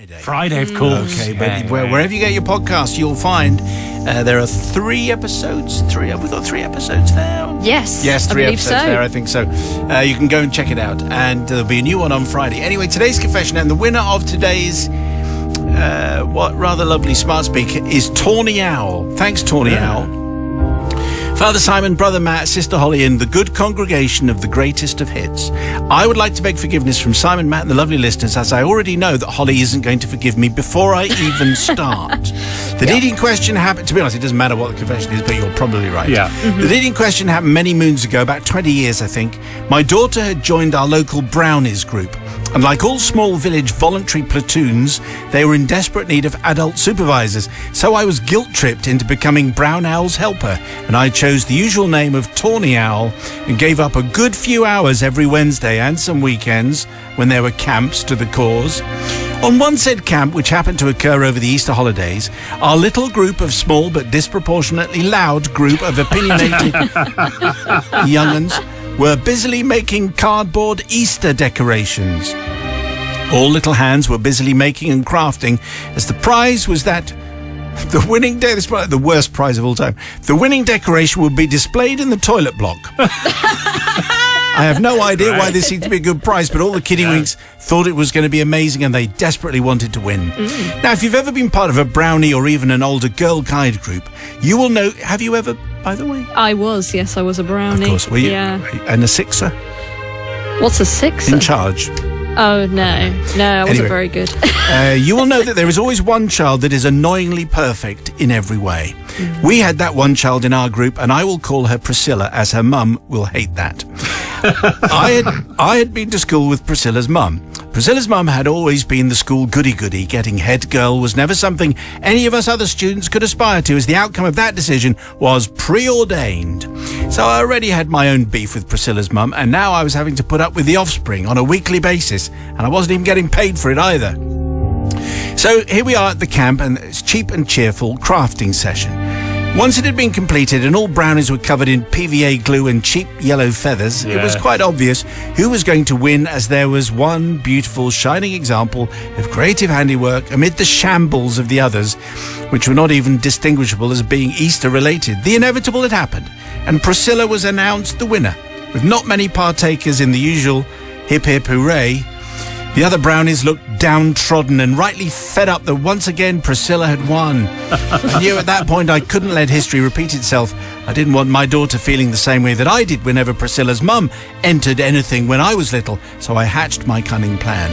Friday, of course. Okay, but wherever you get your podcast, you'll find there are 3 episodes. Have we got 3 episodes now? Yes. Yes, 3 episodes so. there, I think so. You can go and check it out. And there'll be a new one on Friday. Anyway, today's confession, and the winner of today's rather lovely Smart Speak is Tawny Owl. Thanks, Tawny Owl. Father Simon, Brother Matt, Sister Holly, and the good congregation of the greatest of hits. I would like to beg forgiveness from Simon, Matt, and the lovely listeners, as I already know that Holly isn't going to forgive me before I even start. The leading question happened, to be honest, it doesn't matter what the confession is, but you're probably right. Yeah. The leading question happened many moons ago, about 20 years, I think. My daughter had joined our local Brownies group. And like all small village voluntary platoons, they were in desperate need of adult supervisors. So I was guilt-tripped into becoming Brown Owl's helper, and I chose the usual name of Tawny Owl and gave up a good few hours every Wednesday and some weekends when there were camps to the cause. On one said camp, which happened to occur over the Easter holidays, our little group of small but disproportionately loud group of opinionated young'uns were busily making cardboard Easter decorations. All little hands were busily making and crafting, as the prize was that the winning this is the worst prize of all time. The winning decoration would be displayed in the toilet block. I have no idea why this seemed to be a good prize, but all the kiddywinks thought it was going to be amazing and they desperately wanted to win. Now, if you've ever been part of a brownie or even an older girl guide group, you will know... Have you ever, by the way? I was a brownie. Of course, were you? Yeah. And a sixer? What's a sixer? In charge. Oh, no, I wasn't very good. You will know that there is always one child that is annoyingly perfect in every way. We had that one child in our group, and I will call her Priscilla, as her mum will hate that. I had been to school with Priscilla's mum. Priscilla's mum had always been the school goody-goody. Getting head girl was never something any of us other students could aspire to, as the outcome of that decision was preordained. So I already had my own beef with Priscilla's mum, and now I was having to put up with the offspring on a weekly basis, and I wasn't even getting paid for it either. So here we are at the camp, and it's cheap and cheerful crafting session. Once it had been completed and all brownies were covered in PVA glue and cheap yellow feathers, it was quite obvious who was going to win, as there was one beautiful, shining example of creative handiwork amid the shambles of the others, which were not even distinguishable as being Easter-related. The inevitable had happened, and Priscilla was announced the winner. With not many partakers in the usual hip hip hooray, the other brownies looked downtrodden and rightly fed up that once again Priscilla had won. I knew at that point I couldn't let history repeat itself. I didn't want my daughter feeling the same way that I did whenever Priscilla's mum entered anything when I was little, so I hatched my cunning plan.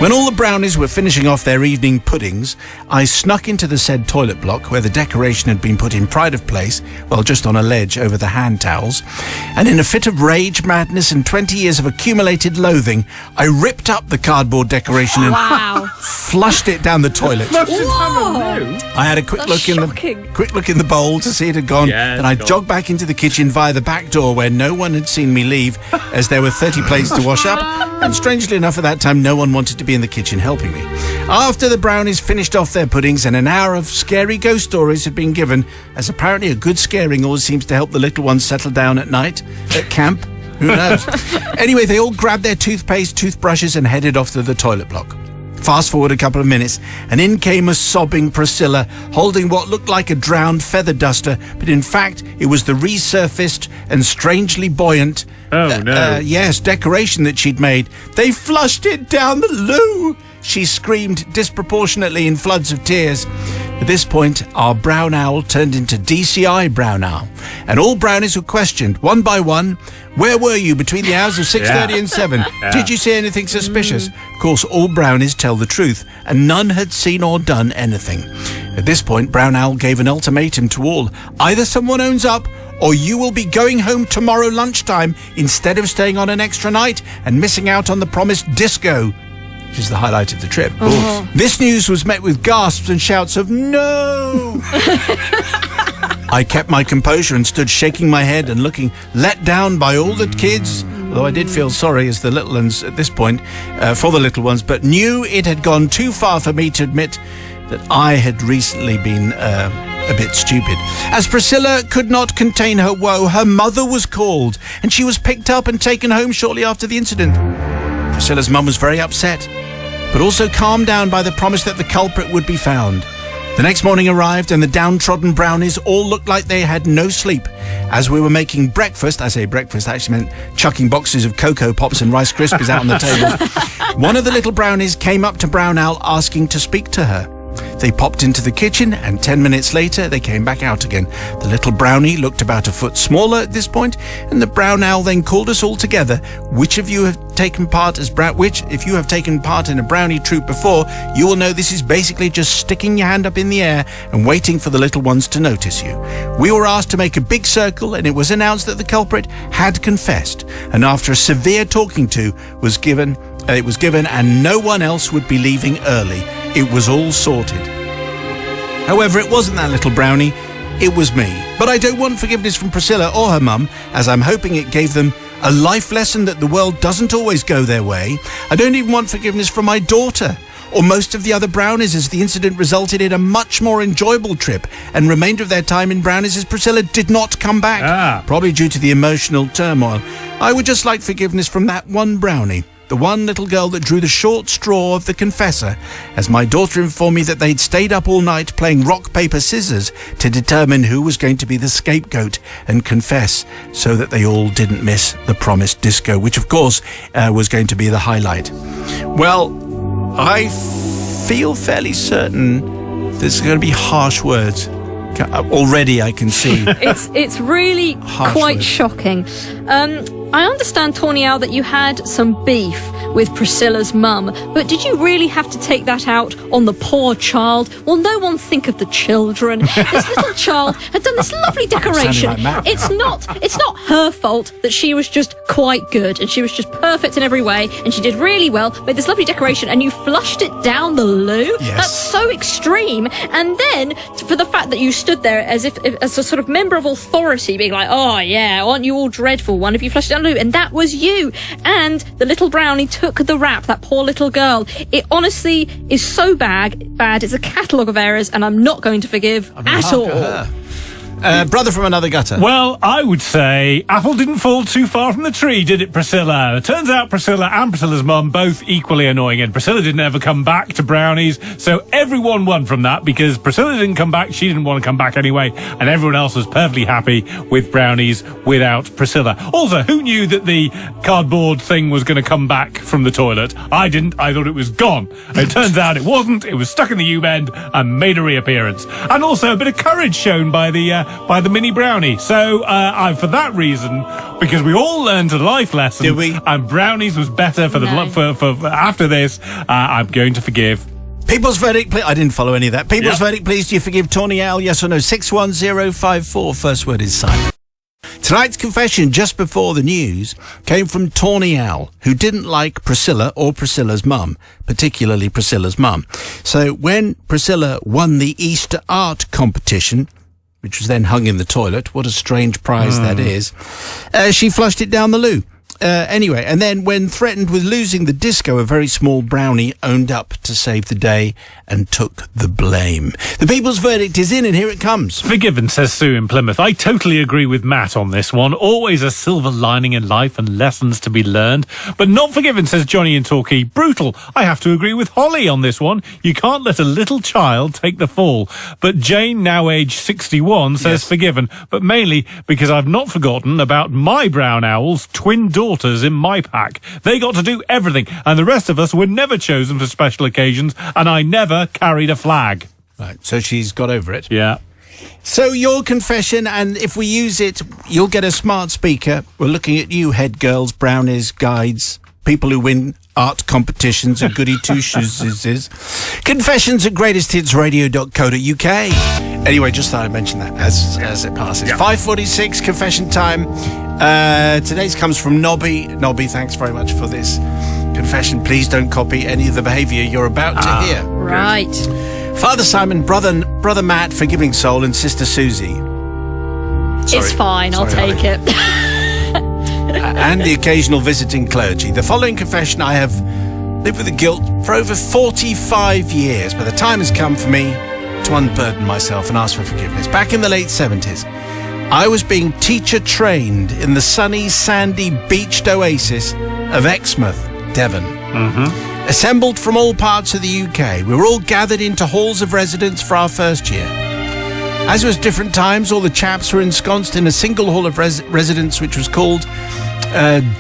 When all the brownies were finishing off their evening puddings, I snuck into the said toilet block where the decoration had been put in pride of place, well, just on a ledge over the hand towels, and in a fit of rage, madness, and 20 years of accumulated loathing, I ripped up the cardboard decoration and flushed it down the toilet. I had a quick look in the bowl to see it had gone, and I jogged back into the kitchen via the back door where no one had seen me leave, as there were 30 plates to wash up, and strangely enough at that time no one wanted to be in the kitchen helping me. After the brownies finished off their puddings and an hour of scary ghost stories had been given, as apparently a good scaring always seems to help the little ones settle down at night at camp, who knows? Anyway, they all grabbed their toothpaste, toothbrushes and headed off to the toilet block. Fast forward a couple of minutes, and in came a sobbing Priscilla, holding what looked like a drowned feather duster, but in fact it was the resurfaced and strangely buoyant decoration that she'd made. They flushed it down the loo, she screamed disproportionately in floods of tears. At this point, our brown owl turned into DCI brown owl, and all brownies were questioned, one by one. Where were you between the hours of 6:30 and 7? Did you see anything suspicious? Of course, all brownies tell the truth, and none had seen or done anything. At this point, Brown Owl gave an ultimatum to all. Either someone owns up, or you will be going home tomorrow lunchtime instead of staying on an extra night and missing out on the promised disco, which is the highlight of the trip. This news was met with gasps and shouts of no. I kept my composure and stood shaking my head and looking let down by all the kids, although I did feel sorry as the little ones at this point, for the little ones, but knew it had gone too far for me to admit that I had recently been a bit stupid. As Priscilla could not contain her woe, her mother was called, and she was picked up and taken home shortly after the incident. Priscilla's mum was very upset, but also calmed down by the promise that the culprit would be found. The next morning arrived, and the downtrodden brownies all looked like they had no sleep. As we were making breakfast, I say breakfast, I actually meant chucking boxes of Cocoa Pops and Rice Krispies out on the table, one of the little brownies came up to Brown Owl asking to speak to her. They popped into the kitchen, and 10 minutes later they came back out again. The little brownie looked about a foot smaller at this point, and the Brown Owl then called us all together. Which if you have taken part in a brownie troop before, you will know this is basically just sticking your hand up in the air and waiting for the little ones to notice you. We were asked to make a big circle, and it was announced that the culprit had confessed, and after a severe talking to was given, and no one else would be leaving early. It was all sorted. However, it wasn't that little brownie, it was me. But I don't want forgiveness from Priscilla or her mum, as I'm hoping it gave them a life lesson that the world doesn't always go their way. I don't even want forgiveness from my daughter or most of the other brownies, as the incident resulted in a much more enjoyable trip, and remainder of their time in brownies as Priscilla did not come back, probably due to the emotional turmoil. I would just like forgiveness from that one brownie, the one little girl that drew the short straw of the confessor, as my daughter informed me that they'd stayed up all night playing rock, paper, scissors to determine who was going to be the scapegoat and confess, so that they all didn't miss the promised disco, which of course was going to be the highlight. Well, I feel fairly certain there's going to be harsh words. Already I can see. It's really quite words. Shocking. I understand, Tawny Owl, that you had some beef with Priscilla's mum, but did you really have to take that out on the poor child? Will no one think of the children? This little child had done this lovely decoration. It's not her fault that she was just quite good, and she was just perfect in every way, and she did really well, made this lovely decoration, and you flushed it down the loo? Yes. That's so extreme. And then, for the fact that you stood there as a sort of member of authority, being like, oh yeah, aren't you all dreadful? One of you flushed it down the loo, and that was you. And the little brownie took the rap, that poor little girl. It honestly is so bad. It's a catalogue of errors, and I'm not going to forgive at all. Brother from another gutter. Well, I would say apple didn't fall too far from the tree, did it, Priscilla? It turns out Priscilla and Priscilla's mum both equally annoying, and Priscilla didn't ever come back to brownies, so everyone won from that, because Priscilla didn't come back, she didn't want to come back anyway, and everyone else was perfectly happy with brownies without Priscilla. Also, who knew that the cardboard thing was going to come back from the toilet? I didn't. I thought it was gone. It turns out it wasn't. It was stuck in the U-bend and made a reappearance. And also a bit of courage shown by the mini brownie. So for that reason, because we all learned a life lesson, did we? And brownies was better for after this. I'm going to forgive. People's verdict, I didn't follow any of that. People's verdict, please. Do you forgive Tawny Owl? Yes or no? 61054. First word is silent. Tonight's confession just before the news came from Tawny Owl, who didn't like Priscilla or Priscilla's mum, particularly Priscilla's mum. So when Priscilla won the Easter art competition, which was then hung in the toilet, what a strange prize that is, she flushed it down the loo. Anyway, and then when threatened with losing the disco, a very small brownie owned up to save the day and took the blame. The people's verdict is in, and here it comes. Forgiven, says Sue in Plymouth. I totally agree with Matt on this one. Always a silver lining in life and lessons to be learned. But not forgiven, says Johnny in Torquay. Brutal. I have to agree with Holly on this one. You can't let a little child take the fall. But Jane, now aged 61, says forgiven, but mainly because I've not forgotten about my brown owl's twin daughters in my pack. They got to do everything, and the rest of us were never chosen for special occasions, and I never carried a flag. Right, so she's got over it. Yeah. So your confession, and if we use it, you'll get a smart speaker. We're looking at you, head girls, brownies, guides, people who win art competitions and goody two-shoes. Confessions at greatesthitsradio.co.uk. Anyway, just thought I'd mention that as it passes. Yeah. 5:46, confession time. Today's comes from Nobby. Nobby, thanks very much for this confession. Please don't copy any of the behaviour you're about to hear. Right. Father Simon, brother Matt, forgiving soul, and sister Susie. It's fine, I'll take it. And the occasional visiting clergy. The following confession: I have lived with the guilt for over 45 years, but the time has come for me to unburden myself and ask for forgiveness. Back in the late 70s, I was being teacher trained in the sunny, sandy, beached oasis of Exmouth, Devon. Assembled from all parts of the UK, we were all gathered into halls of residence for our first year. As was different times, all the chaps were ensconced in a single hall of residence which was called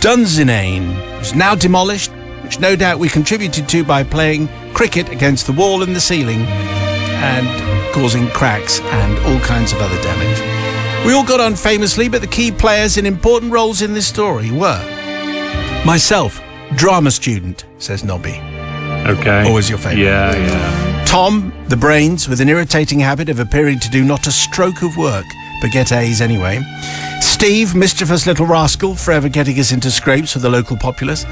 Dunsinane, which is now demolished, which no doubt we contributed to by playing cricket against the wall and the ceiling and causing cracks and all kinds of other damage. We all got on famously, but the key players in important roles in this story were myself, drama student, says Nobby. Okay. Always your favourite. Yeah. Tom, the brains, with an irritating habit of appearing to do not a stroke of work, but get A's anyway. Steve, mischievous little rascal, forever getting us into scrapes with the local populace.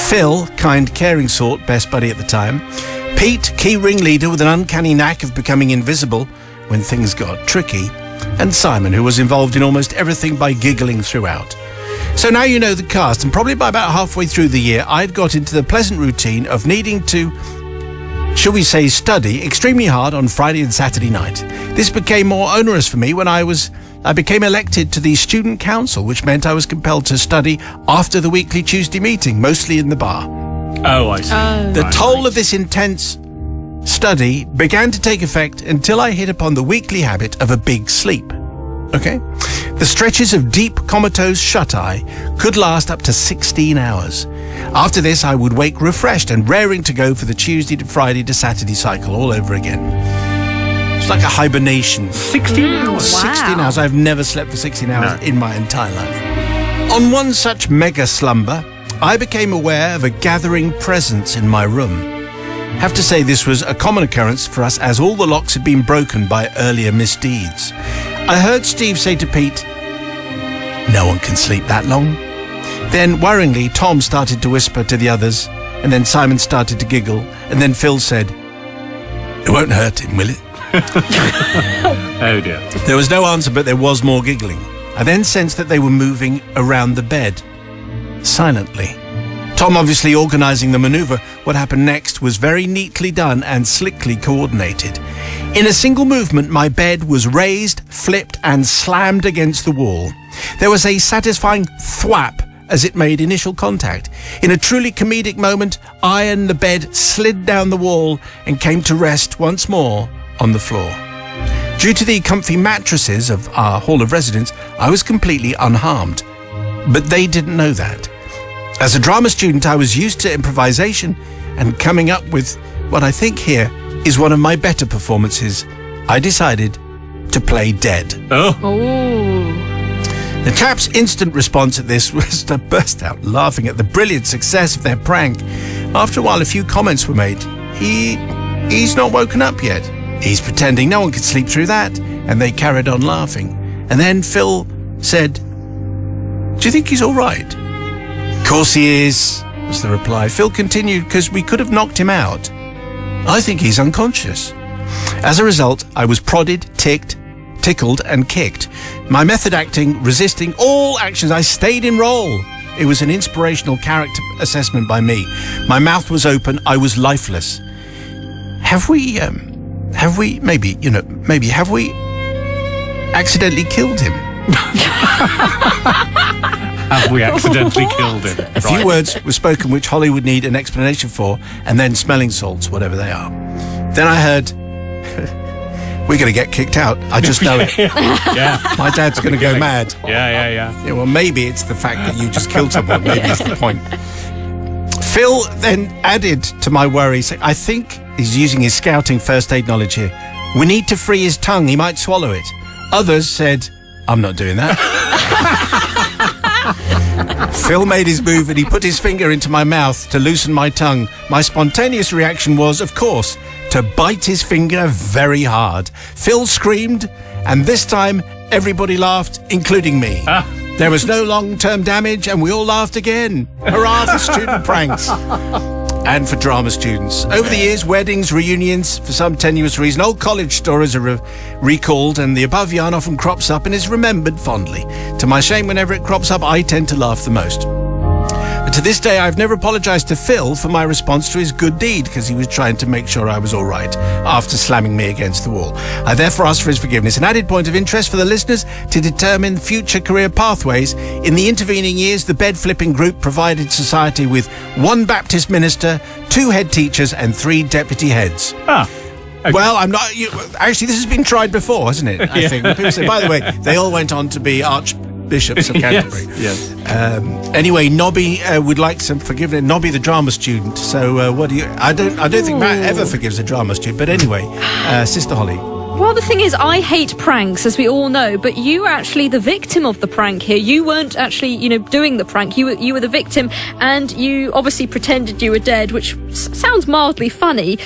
Phil, kind, caring sort, best buddy at the time. Pete, key ringleader with an uncanny knack of becoming invisible when things got tricky. And Simon, who was involved in almost everything by giggling throughout. So now you know the cast, and probably by about halfway through the year, I'd got into the pleasant routine of needing to, shall we say, study extremely hard on Friday and Saturday night. This became more onerous for me when I became elected to the student council, which meant I was compelled to study after the weekly Tuesday meeting, mostly in the bar. Oh, I see. The toll of this intense study began to take effect until I hit upon the weekly habit of a big sleep. Okay? The stretches of deep comatose shut-eye could last up to 16 hours. After this, I would wake refreshed and raring to go for the Tuesday to Friday to Saturday cycle all over again. It's like a hibernation. 16 hours? 16 hours. I've never slept for 16 hours in my entire life. On one such mega slumber, I became aware of a gathering presence in my room. Have to say this was a common occurrence for us as all the locks had been broken by earlier misdeeds. I heard Steve say to Pete, "No one can sleep that long." Then, worryingly, Tom started to whisper to the others, and then Simon started to giggle, and then Phil said, "It won't hurt him, will it?" Oh dear. There was no answer, but there was more giggling. I then sensed that they were moving around the bed, silently. Tom obviously organising the manoeuvre. What happened next was very neatly done and slickly coordinated. In a single movement, my bed was raised, flipped and slammed against the wall. There was a satisfying thwap as it made initial contact. In a truly comedic moment, I and the bed slid down the wall and came to rest once more on the floor. Due to the comfy mattresses of our hall of residence, I was completely unharmed. But they didn't know that. As a drama student, I was used to improvisation and coming up with what I think here is one of my better performances. I decided to play dead. Oh. The chap's instant response at this was to burst out laughing at the brilliant success of their prank. After a while, a few comments were made. He's not woken up yet. He's pretending no one could sleep through that. And they carried on laughing. And then Phil said, "Do you think he's all right?" "Of course he is," was the reply. Phil continued, "because we could have knocked him out. I think he's unconscious." As a result, I was prodded, tickled and kicked. My method acting, resisting all actions, I stayed in role. It was an inspirational character assessment by me. My mouth was open, I was lifeless. Have we accidentally killed him? Have we accidentally killed him? A few words were spoken which Holly would need an explanation for, and then smelling salts, whatever they are. Then I heard, "We're going to get kicked out. I just know it. Yeah. My dad's going to go mad." Yeah. Yeah, well, maybe it's the fact that you just killed someone. Maybe that's the point. Phil then added to my worry, saying, "I think," he's using his scouting first aid knowledge here, "we need to free his tongue. He might swallow it." Others said, "I'm not doing that." Phil made his move and he put his finger into my mouth to loosen my tongue. My spontaneous reaction was, of course, to bite his finger very hard. Phil screamed, and this time everybody laughed, including me. There was no long-term damage, and we all laughed again. Hurrah for student pranks. And for drama students. Over the years, weddings, reunions, for some tenuous reason, old college stories are recalled, and the above yarn often crops up and is remembered fondly. To my shame, whenever it crops up, I tend to laugh the most. To this day, I've never apologised to Phil for my response to his good deed, because he was trying to make sure I was all right after slamming me against the wall. I therefore ask for his forgiveness. An added point of interest for the listeners to determine future career pathways. In the intervening years, the bed-flipping group provided society with 1 Baptist minister, 2 head teachers and 3 deputy heads. Okay. Well, I'm not... actually, this has been tried before, hasn't it? I think. People say, by the way, they all went on to be archbishops of Canterbury. Yes. Anyway, Nobby would like some forgiveness. Nobby, the drama student. So, what do you... I don't think Matt ever forgives a drama student. But anyway, Sister Holly. Well, the thing is, I hate pranks, as we all know, but you were actually the victim of the prank here. You weren't actually, doing the prank. You were the victim, and you obviously pretended you were dead, which sounds mildly funny.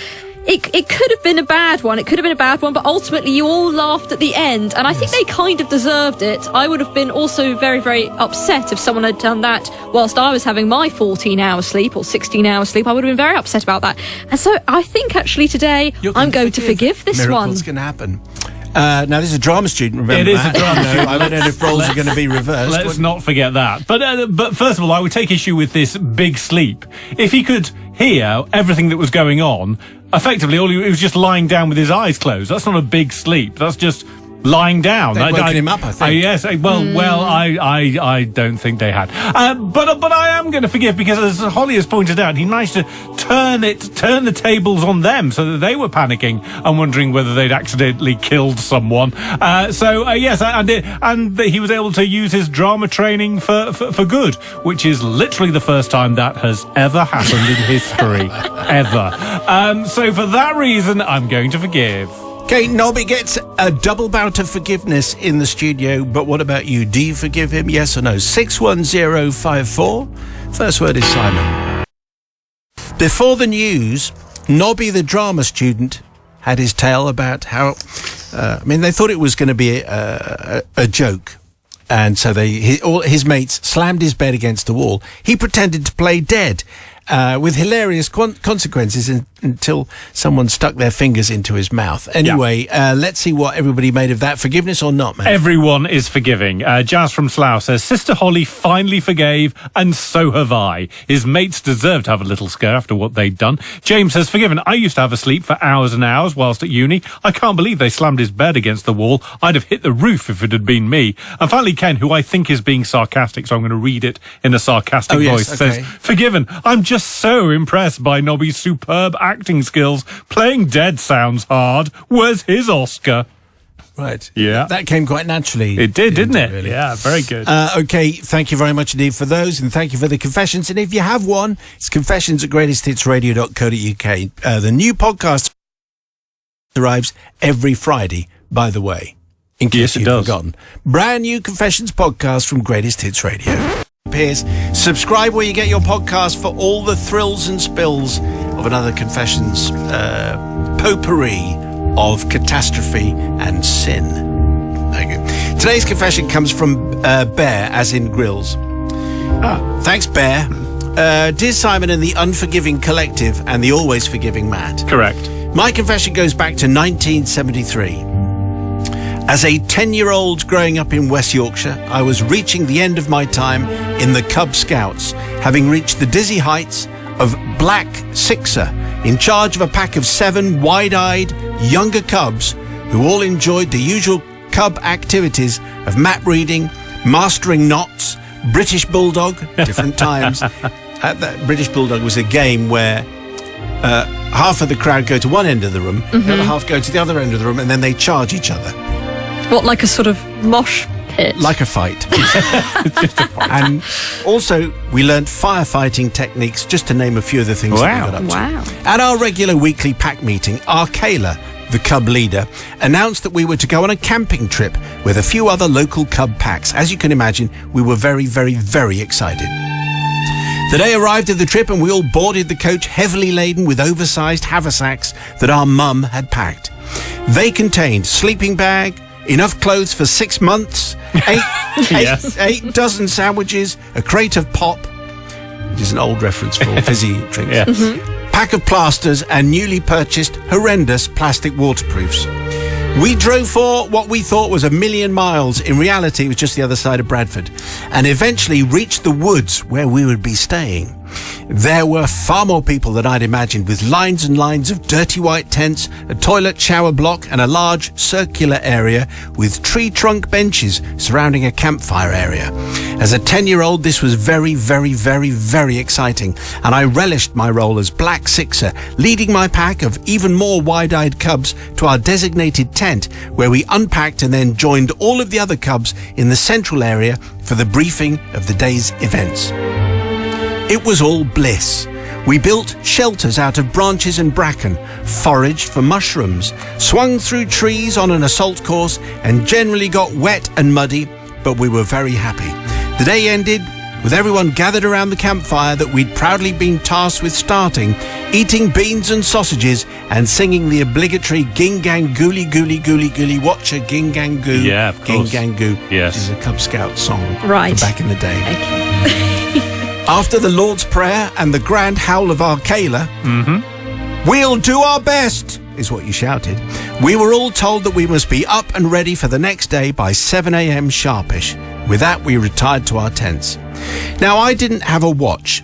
It could have been a bad one. It could have been a bad one, but ultimately you all laughed at the end, and I think they kind of deserved it. I would have been also very, very upset if someone had done that whilst I was having my 14-hour sleep or 16-hour sleep. I would have been very upset about that. And so I think actually today I'm going to forgive this one. Miracles can happen. Now, this is a drama student, remember? It is a drama student. I don't know if roles are going to be reversed. Let's not forget that. But first of all, I would take issue with this big sleep. If he could hear everything that was going on, effectively, he was just lying down with his eyes closed. That's not a big sleep. That's just lying down. They'd woken him up, I think. Yes. Well, I don't think they had. But I am going to forgive, because as Holly has pointed out, he managed to turn the tables on them so that they were panicking and wondering whether they'd accidentally killed someone. Yes, and he was able to use his drama training for good, which is literally the first time that has ever happened in history, ever. So for that reason, I'm going to forgive. Okay, Nobby gets a double bout of forgiveness in the studio, but what about you? Do you forgive him, yes or no? 61054. First word is Simon. Before the news, Nobby, the drama student, had his tale about how... they thought it was going to be a joke. And so all his mates slammed his bed against the wall. He pretended to play dead. With hilarious consequences until someone stuck their fingers into his mouth. Anyway, let's see what everybody made of that. Forgiveness or not, man? Everyone is forgiving. Jazz from Slough says, Sister Holly finally forgave, and so have I. His mates deserve to have a little scare after what they'd done. James says, forgiven. I used to have a sleep for hours and hours whilst at uni. I can't believe they slammed his bed against the wall. I'd have hit the roof if it had been me. And finally, Ken, who I think is being sarcastic, so I'm going to read it in a sarcastic voice, says, forgiven. I'm just so impressed by Nobby's superb acting skills. Playing dead sounds hard. Where's his Oscar? Right. Yeah. That came quite naturally. It did, didn't it? Really? Yeah, very good. Okay, thank you very much indeed for those, and thank you for the confessions. And if you have one, it's confessions@greatesthitsradio.co.uk. The new podcast arrives every Friday, by the way, in case you've forgotten. Brand new Confessions podcast from Greatest Hits Radio. Appears. Subscribe where you get your podcast for all the thrills and spills of another Confessions potpourri of catastrophe and sin. Thank you. Today's confession comes from Bear, as in Grills. Thanks, Bear. Dear Simon and the Unforgiving Collective and the Always Forgiving Matt. Correct. My confession goes back to 1973. As a 10-year-old growing up in West Yorkshire, I was reaching the end of my time in the Cub Scouts, having reached the dizzy heights of Black Sixer, in charge of a pack of 7 wide-eyed younger cubs who all enjoyed the usual cub activities of map reading, mastering knots, British Bulldog, different times. That British Bulldog was a game where half of the crowd go to one end of the room, the other half go to the other end of the room, and then they charge each other. What, like a sort of mosh pit? Like a fight. Just a fight. And also, we learnt firefighting techniques, just to name a few of the things that we got up to. Wow. At our regular weekly pack meeting, Arkayla, the cub leader, announced that we were to go on a camping trip with a few other local cub packs. As you can imagine, we were very, very, very excited. The day arrived of the trip and we all boarded the coach heavily laden with oversized haversacks that our mum had packed. They contained sleeping bag, enough clothes for 6 months, 8 dozen sandwiches, a crate of pop, which is an old reference for fizzy drinks, pack of plasters and newly purchased horrendous plastic waterproofs. We drove for what we thought was 1,000,000 miles. In reality, it was just the other side of Bradford, and eventually reached the woods where we would be staying. There were far more people than I'd imagined, with lines and lines of dirty white tents, a toilet shower block, and a large circular area with tree trunk benches surrounding a campfire area. As a 10-year-old, this was very, very, very, very exciting, and I relished my role as Black Sixer, leading my pack of even more wide-eyed cubs to our designated tent, where we unpacked and then joined all of the other cubs in the central area for the briefing of the day's events. It was all bliss. We built shelters out of branches and bracken, foraged for mushrooms, swung through trees on an assault course, and generally got wet and muddy, but we were very happy. The day ended with everyone gathered around the campfire that we'd proudly been tasked with starting, eating beans and sausages and singing the obligatory Ging Gang Gooly Gooly Gooly Gooly Watcher Ging Gang Goo. Yeah, of Ging course. Gang Goo, Yes. which is a Cub Scout song Right. from back in the day. Okay. After the Lord's Prayer and the grand howl of Arcala, "We'll do our best," is what you shouted. We were all told that we must be up and ready for the next day by 7 a.m. sharpish. With that, we retired to our tents. Now, I didn't have a watch,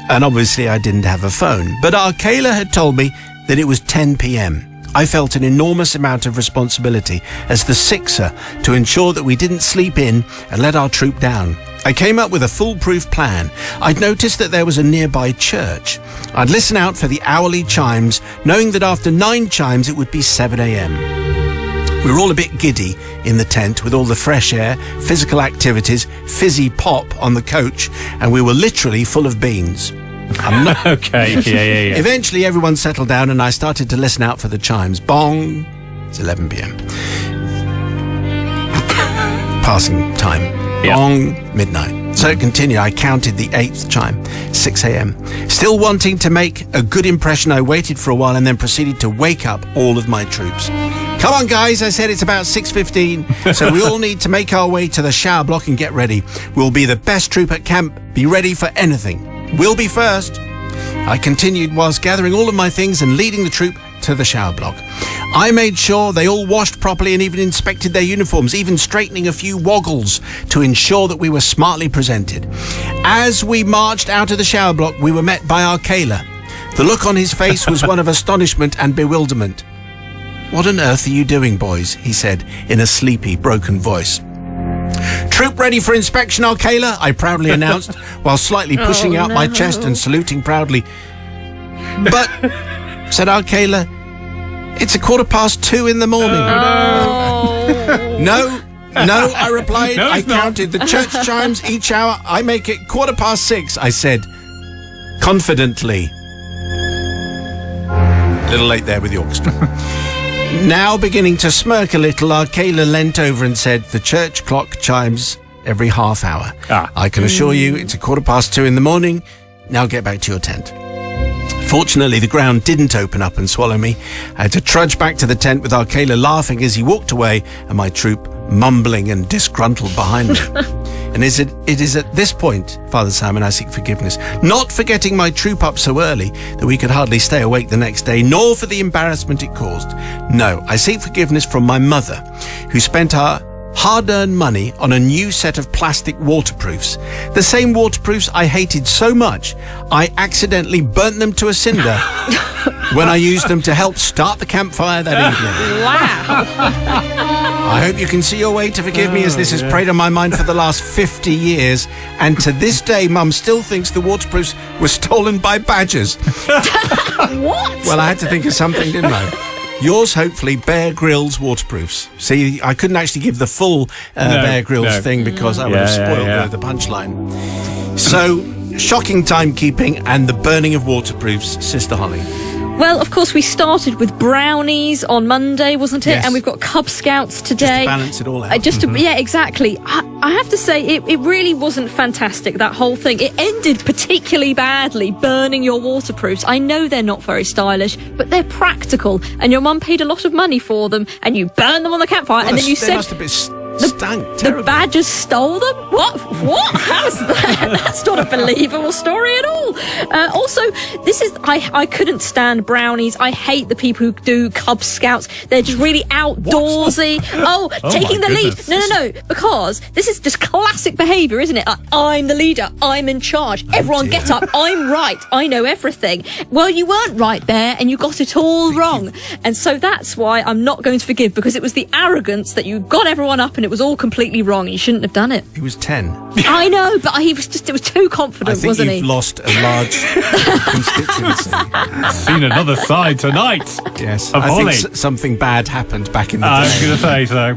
and obviously I didn't have a phone, but Arcala had told me that it was 10 p.m. I felt an enormous amount of responsibility as the Sixer to ensure that we didn't sleep in and let our troop down. I came up with a foolproof plan. I'd noticed that there was a nearby church. I'd listen out for the hourly chimes, knowing that after 9 chimes it would be 7 a.m. We were all a bit giddy in the tent with all the fresh air, physical activities, fizzy pop on the coach, and we were literally full of beans. I'm not... Okay, yeah. Eventually everyone settled down and I started to listen out for the chimes. Bong! It's 11 p.m. Passing time. Yeah. Bong! Midnight. So it continued. I counted the 8th chime. 6 a.m. Still wanting to make a good impression, I waited for a while and then proceeded to wake up all of my troops. "Come on, guys," I said, "it's about 6:15, so we all need to make our way to the shower block and get ready. We'll be the best troop at camp. Be ready for anything. We'll be first." I continued whilst gathering all of my things and leading the troop to the shower block. I made sure they all washed properly and even inspected their uniforms, even straightening a few woggles to ensure that we were smartly presented. As we marched out of the shower block, we were met by Arcala. The look on his face was one of astonishment and bewilderment. "What on earth are you doing, boys?" he said in a sleepy, broken voice. "Troop ready for inspection, Arcala," I proudly announced, while slightly pushing out my chest and saluting proudly. "But," said Arcala, "it's 2:15 in the morning." No, I replied. No, I it's not. counted the church chimes each hour. I make it 6:15, I said, confidently. A little late there with the orchestra. Now beginning to smirk a little, Arcala leant over and said, "The church clock chimes every half hour. I can assure you it's 2:15 in the morning. Now get back to your tent." Fortunately, the ground didn't open up and swallow me. I had to trudge back to the tent with Arcala laughing as he walked away and my troop mumbling and disgruntled behind me. And it is at this point, Father Simon, I seek forgiveness, not for getting my troop up so early that we could hardly stay awake the next day, nor for the embarrassment it caused. No, I seek forgiveness from my mother, who spent her hard-earned money on a new set of plastic waterproofs. The same waterproofs I hated so much, I accidentally burnt them to a cinder when I used them to help start the campfire that evening. Wow. I hope you can see your way to forgive me, as this has preyed on my mind for the last 50 years. And to this day, Mum still thinks the waterproofs were stolen by badgers. What? Well, I had to think of something, didn't I? Yours, hopefully, Bear Grylls waterproofs. See, I couldn't actually give the full Bear Grylls thing because I would have spoiled the punchline. So, shocking timekeeping and the burning of waterproofs, Sister Holly. Well, of course, we started with brownies on Monday, wasn't it? Yes. And we've got Cub Scouts today. Just to balance it all out. Yeah, exactly. I have to say, it really wasn't fantastic, that whole thing. It ended particularly badly, burning your waterproofs. I know they're not very stylish, but they're practical. And your mum paid a lot of money for them, and you burned them on the campfire, and then you they said... must have been Stank The terribly. badgers stole them? What? How's that? That's not a believable story at all. Also, I couldn't stand brownies. I hate the people who do Cub Scouts. They're just really outdoorsy. Taking the lead. goodness. No, because this is just classic behaviour, isn't it? Like, I'm the leader. I'm in charge. Everyone dear. get up. I'm right. I know everything. Well, you weren't right there and you got it all wrong. And so that's why I'm not going to forgive, because it was the arrogance that you got everyone up and it was all completely wrong. You shouldn't have done it. He was 10. I know, but it was too confident, I think wasn't you've he? lost a large constituency. Seen another side tonight. Yes. Of I think Holly. something bad happened back in the I day. was going to say so.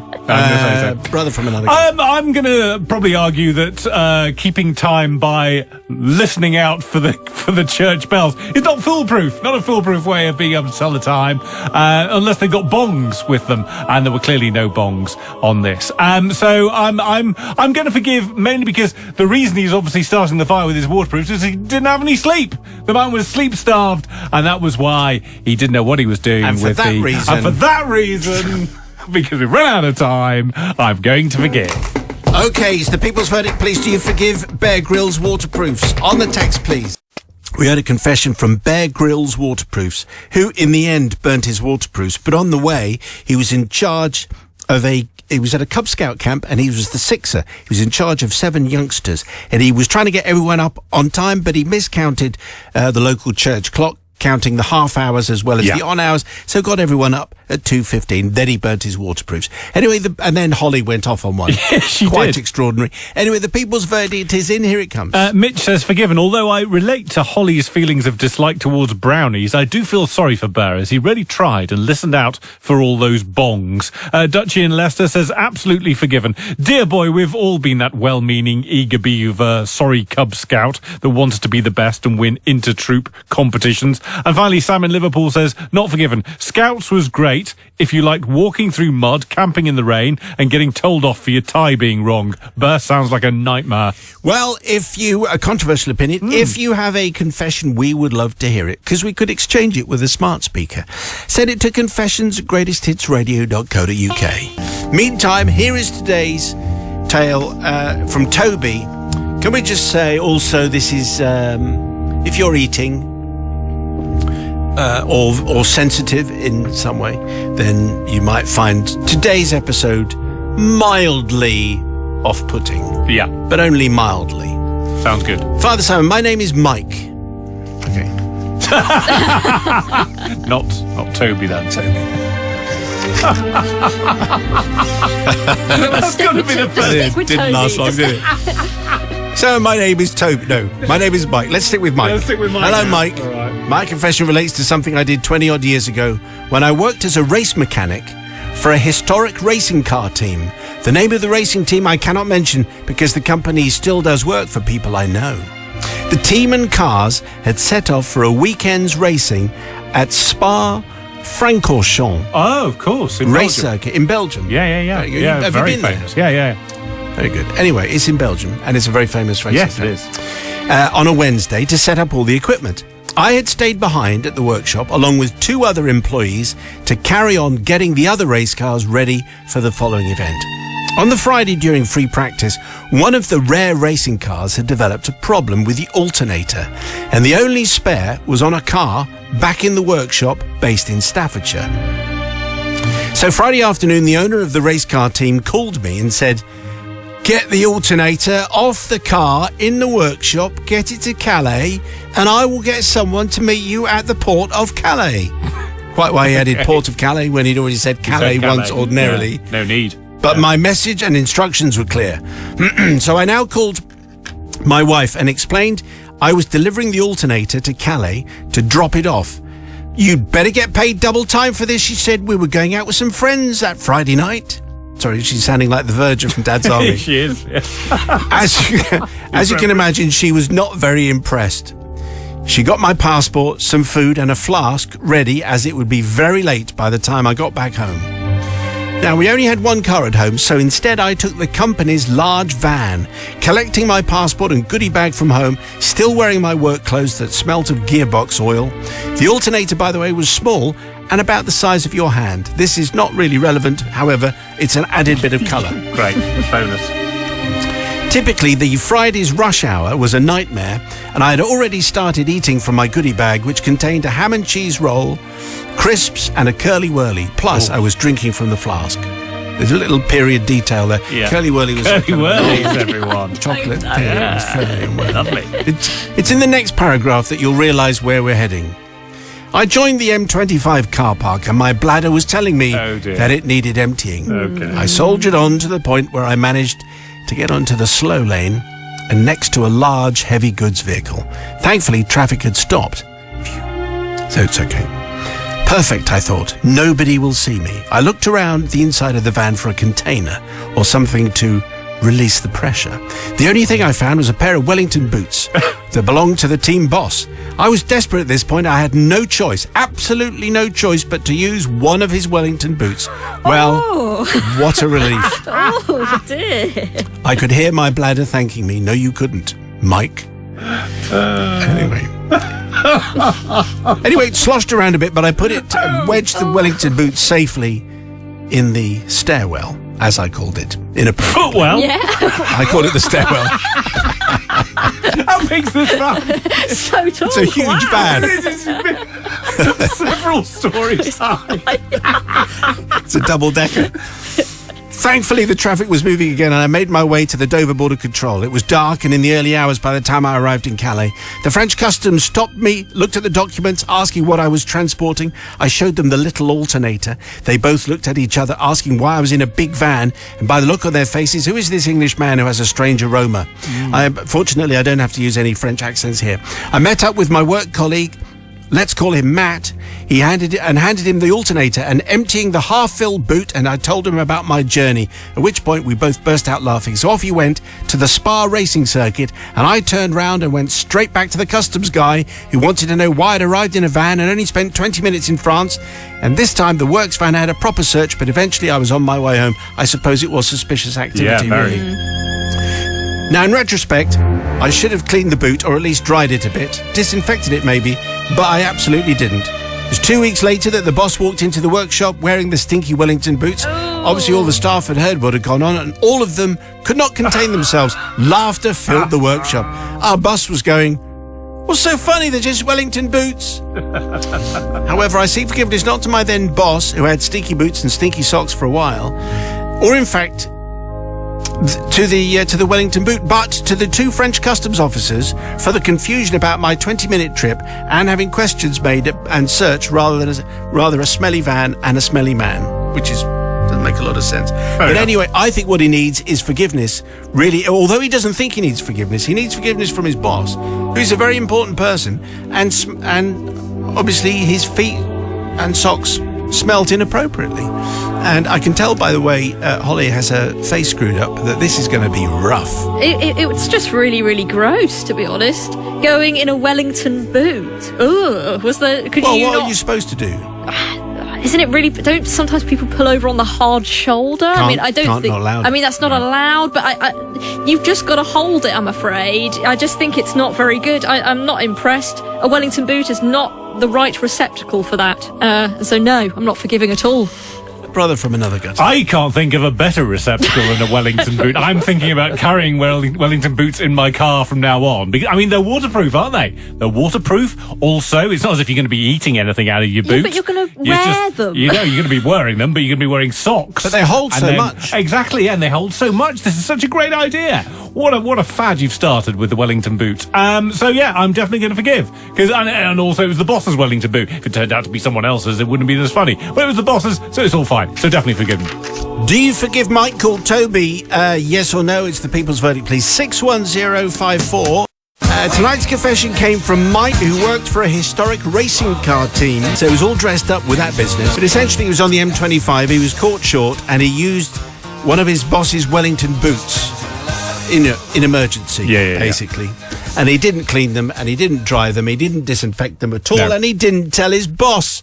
Brother from another guy. I'm going to probably argue that keeping time by listening out for the church bells is not foolproof. Not a foolproof way of being able to tell the time, unless they got bongs with them, and there were clearly no bongs on this. So I'm going to forgive, mainly because the reason he's obviously starting the fire with his waterproofs is he didn't have any sleep. The man was sleep starved, and that was why he didn't know what he was doing. And for that reason, because we ran out of time, I'm going to forgive. Okay, it's the people's verdict. Please, do you forgive Bear Grylls Waterproofs? On the text, please. We heard a confession from Bear Grylls Waterproofs, who in the end burnt his waterproofs, but on the way he was in charge of he was at a Cub Scout camp and he was the sixer. He was in charge of 7 youngsters and he was trying to get everyone up on time, but he miscounted the local church clock, counting the half hours as well as the on hours, so got everyone up at 2:15. Then he burnt his waterproofs. Anyway, and then Holly went off on one. She Quite did. extraordinary. Anyway, the people's verdict is in. Here it comes. Mitch says, forgiven. Although I relate to Holly's feelings of dislike towards brownies, I do feel sorry for Bear, as he really tried and listened out for all those bongs. Dutchie in Leicester says, absolutely forgiven. Dear boy, we've all been that well-meaning, eager beaver, sorry Cub Scout that wanted to be the best and win inter-troop competitions. And finally, Sam in Liverpool says, not forgiven. Scouts was great if you liked walking through mud, camping in the rain, and getting told off for your tie being wrong. Bear sounds like a nightmare. Well, a controversial opinion, if you have a confession, we would love to hear it, because we could exchange it with a smart speaker. Send it to confessions@greatesthitsradio.co.uk. Meantime, here is today's tale from Toby. Can we just say also, this is, if you're eating or sensitive in some way, then you might find today's episode mildly off-putting. Yeah, But only mildly. sounds good. Father Simon, my name is Mike. Okay. Not Toby then. That's gotta be the first. Didn't last long, did it? So my name is Toby. No, my name is Mike. Let's stick with Mike. Let's stick with Mike Hello, now. Mike. All right. My confession relates to something I did 20-odd years ago when I worked as a race mechanic for a historic racing car team. The name of the racing team I cannot mention because the company still does work for people I know. The team and cars had set off for a weekend's racing at Spa-Francorchamps Oh, of course. In race Belgium. circuit in Belgium. Yeah. Have you Very been there? famous. Yeah. Very good. Anyway, it's in Belgium, and it's a very famous racing Yes, track. it is. On a Wednesday to set up all the equipment. I had stayed behind at the workshop along with 2 other employees to carry on getting the other race cars ready for the following event. On the Friday during free practice, one of the rare racing cars had developed a problem with the alternator, and the only spare was on a car back in the workshop based in Staffordshire. So Friday afternoon, the owner of the race car team called me and said, get the alternator off the car in the workshop, get it to Calais, and I will get someone to meet you at the port of Calais. Quite why he added port of Calais when he'd already said Calais once ordinarily. Yeah, no need. But my message and instructions were clear. So I now called my wife and explained I was delivering the alternator to Calais to drop it off. You'd better get paid double time for this, she said. We were going out with some friends that Friday night. Sorry, she's sounding like the Virgin from Dad's Army. She is. Yeah. As you can imagine, she was not very impressed. She got my passport, some food and a flask ready, as it would be very late by the time I got back home. Now, we only had one car at home, so instead I took the company's large van, collecting my passport and goodie bag from home, still wearing my work clothes that smelt of gearbox oil. The alternator, by the way, was small and about the size of your hand. This is not really relevant, however, it's an added bit of colour. Great. Bonus. Typically, the Friday's rush hour was a nightmare, and I had already started eating from my goodie bag, which contained a ham and cheese roll, crisps, and a curly whirly. Plus, I was drinking from the flask. There's a little period detail there. Yeah. Curly whirly was Curly whirlies, everyone. chocolate. Lovely. It's in the next paragraph that you'll realise where we're heading. I joined the M25 car park, and my bladder was telling me that it needed emptying. Okay. I soldiered on to the point where I managed to get onto the slow lane and next to a large heavy goods vehicle. Thankfully, traffic had stopped. Phew. So it's okay. Perfect, I thought. Nobody will see me. I looked around the inside of the van for a container or something to release the pressure. The only thing I found was a pair of Wellington boots that belonged to the team boss. I was desperate at this point. I had no choice, absolutely no choice, but to use one of his Wellington boots. Well, what a relief. Oh, dear. I could hear my bladder thanking me. No, you couldn't, Mike. Anyway, it sloshed around a bit, but I wedged the Wellington boots safely in the stairwell, as I called it. Footwell? Yeah. I called it the stairwell. How big's this van? So tall. It's a huge van. Several stories high. It's a double-decker. Thankfully, the traffic was moving again, and I made my way to the Dover border control. It was dark and in the early hours by the time I arrived in Calais. The French customs stopped me, looked at the documents, asking what I was transporting. I showed them the little alternator. They both looked at each other, asking why I was in a big van, and by the look on their faces, who is this English man who has a strange aroma? Fortunately, I don't have to use any French accents here. I met up with my work colleague. Let's call him Matt. He handed him the alternator and emptying the half-filled boot, and I told him about my journey, at which point we both burst out laughing. So off he went to the Spa racing circuit, and I turned round and went straight back to the customs guy who wanted to know why I'd arrived in a van and only spent 20 minutes in France. And this time the works van had a proper search, but eventually I was on my way home. I suppose it was suspicious activity, really. Now, in retrospect, I should have cleaned the boot, or at least dried it a bit, disinfected it maybe, but I absolutely didn't. It was 2 weeks later that the boss walked into the workshop wearing the stinky Wellington boots. Obviously, all the staff had heard what had gone on, and all of them could not contain themselves. Laughter filled the workshop. Our boss was going, "What's so funny? They're just Wellington boots." However, I seek forgiveness not to my then boss, who had stinky boots and stinky socks for a while, or in fact, to the Wellington boot, but to the two French customs officers for the confusion about my 20-minute trip and having questions made and searched rather a smelly van and a smelly man, which doesn't make a lot of sense. But anyway, I think what he needs is forgiveness. Really, although he doesn't think he needs forgiveness from his boss, who's a very important person, and obviously his feet and socks smelt inappropriately. And I can tell by the way Holly has her face screwed up that this is going to be rough. It's just really, really gross, to be honest. Going in a Wellington boot. Ugh. What are you supposed to do? Isn't it really? Don't sometimes people pull over on the hard shoulder? I don't think. Not allowed. I mean, that's not allowed. But you've just got to hold it. I'm afraid. I just think it's not very good. I'm not impressed. A Wellington boot is not the right receptacle for that. So no, I'm not forgiving at all. Brother from another gutter. I can't think of a better receptacle than a Wellington boot. I'm thinking about carrying Wellington boots in my car from now on. Because, they're waterproof, aren't they? They're waterproof. Also, it's not as if you're going to be eating anything out of your boots. But you're going to wear them. You're going to be wearing them, but you're going to be wearing socks. But they hold so much. Exactly, and they hold so much. This is such a great idea. What a fad you've started with the Wellington boot. So yeah, I'm definitely going to forgive. And also it was the boss's Wellington boot. If it turned out to be someone else's, it wouldn't be as funny. But it was the boss's, so it's all fine. So definitely forgive him. Do you forgive Mike called Toby? Yes or no? It's the people's verdict, please. 61054. Tonight's confession came from Mike, who worked for a historic racing car team, so he was all dressed up with that business. But essentially, he was on the M25, he was caught short, and he used one of his boss's Wellington boots in emergency, basically. And he didn't clean them, and he didn't dry them, he didn't disinfect them at all, and he didn't tell his boss.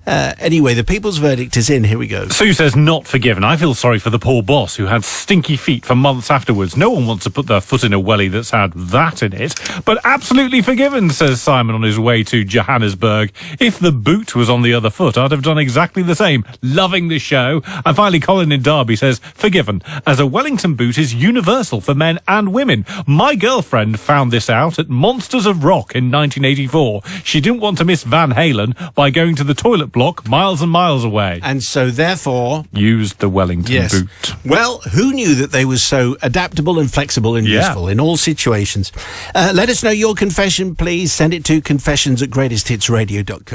Anyway, the people's verdict is in. Here we go. Sue says, not forgiven. I feel sorry for the poor boss who had stinky feet for months afterwards. No one wants to put their foot in a welly that's had that in it. But absolutely forgiven, says Simon on his way to Johannesburg. If the boot was on the other foot, I'd have done exactly the same. Loving the show. And finally, Colin in Derby says, forgiven, as a Wellington boot is universal for men and women. My girlfriend found this out at Monsters of Rock in 1984. She didn't want to miss Van Halen by going to the toilet block miles and miles away. And so, therefore... used the Wellington boot. Well, who knew that they were so adaptable and flexible and useful in all situations? Let us know your confession, please. Send it to confessions@greatesthitsradio.co.uk.